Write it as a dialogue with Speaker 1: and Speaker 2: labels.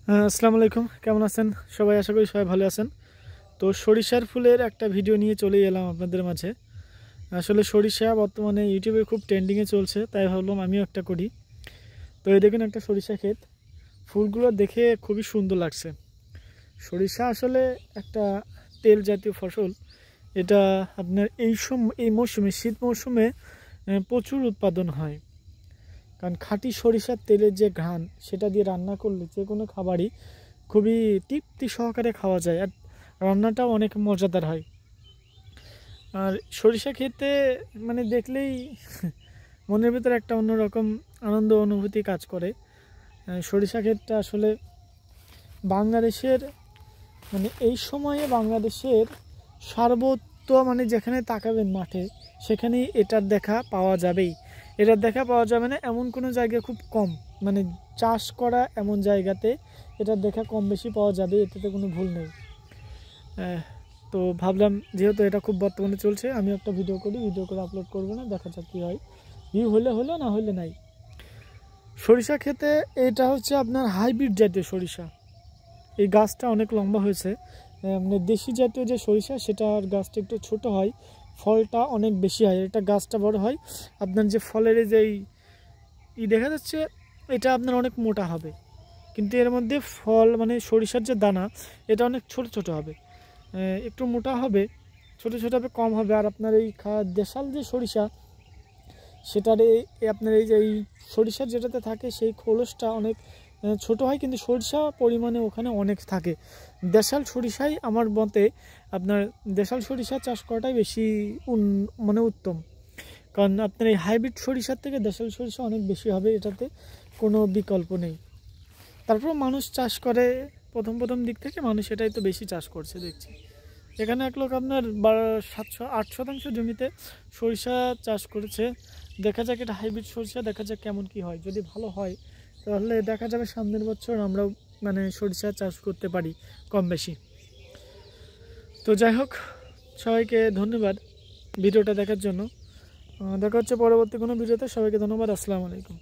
Speaker 1: আসসালামু আলাইকুম, কেমন আছেন সবাই? আশা করি সবাই ভালো আছেন। তো সরিষার ফুলের একটা ভিডিও নিয়ে চলে এলাম আপনাদের মাঝে। আসলে সরিষা বর্তমানে ইউটিউবে খুব ট্রেন্ডিংয়ে চলছে, তাই ভাবলাম আমিও একটা করি। তো এই দেখুন একটা সরিষা ক্ষেত, ফুলগুলো দেখে খুবই সুন্দর লাগছে। সরিষা আসলে একটা তেল জাতীয় ফসল। এটা আপনার এই মৌসুমে, শীত মৌসুমে প্রচুর উৎপাদন হয়। কারণ খাঁটি সরিষার তেলের যে ঘ্রাণ, সেটা দিয়ে রান্না করলে যে কোনো খাবারই খুবই তৃপ্তি সহকারে খাওয়া যায়, আর রান্নাটাও অনেক মজাদার হয়। আর সরিষা খেতে মানে দেখলেই মনের ভিতরে একটা অন্যরকম আনন্দ অনুভূতি কাজ করে। সরিষা ক্ষেতটা আসলে বাংলাদেশের মানে এই সময়ে বাংলাদেশের সর্বত্র, মানে যেখানে তাকাবেন মাঠে, সেখানেই এটার দেখা পাওয়া যাবেই। এটার দেখা পাওয়া যাবে না এমন কোনো জায়গা খুব কম, মানে চাষ করা এমন জায়গাতে এটার দেখা কম বেশি পাওয়া যাবে, এটাতে কোনো ভুল নেই। তো ভাবলাম যেহেতু এটা খুব বর্তমানে চলছে, আমি একটা ভিডিও করে আপলোড করবো না, দেখা যাক কী হয়। ভিউ হলে হলো, না হলে নাই। সরিষা খেতে এটা হচ্ছে আপনার হাইব্রিড জাতীয় সরিষা। এই গাছটা অনেক লম্বা হয়েছে। মানে দেশি জাতীয় যে সরিষা, সেটার গাছটা একটু ছোট হয়, ফলটা অনেক বেশি হয়। এটা গাছটা বড় হয়, আপনার যে ফলের যেই দেখা যাচ্ছে, এটা আপনার অনেক মোটা হবে, কিন্তু এর মধ্যে ফল মানে সরিষার যে দানা, এটা অনেক ছোট ছোট হবে, একটু মোটা হবে, ছোট ছোট হবে, কম হবে। আর আপনার এই দেশাল যে সরিষা, সেটার আপনার এই যে এই সরিষার যেটাতে থাকে, সেই খোলসটা অনেক ছোট হয়, কিন্তু সরিষা পরিমাণে ওখানে অনেক থাকে। দেশাল সরিষাই আমার মতে আপনার দেশাল সরিষা চাষ করাটাই বেশি মানে উত্তম। কারণ আপনার এই হাইব্রিড সরিষার থেকে দেশাল সরিষা অনেক বেশি হবে, এটাতে কোনো বিকল্প নেই। তারপর মানুষ চাষ করে, প্রথম দিক থেকে মানুষ এটাই তো বেশি চাষ করছে দেখছি। এখানে এক লোক আপনার 7-8 শতাংশ জমিতে সরিষা চাষ করেছে। দেখা যাক এটা হাইব্রিড সরিষা, দেখা যাক কেমন কি হয়। যদি ভালো হয় তাহলে দেখা যাবে সামনের বছর আমরাও মানে সরিষা চাষ করতে পারি কম বেশি। তো যাই হোক, সবাইকে ধন্যবাদ ভিডিওটা দেখার জন্য। দেখা হচ্ছে পরবর্তী কোনো ভিডিওতে। সবাইকে ধন্যবাদ। আসসালামু আলাইকুম।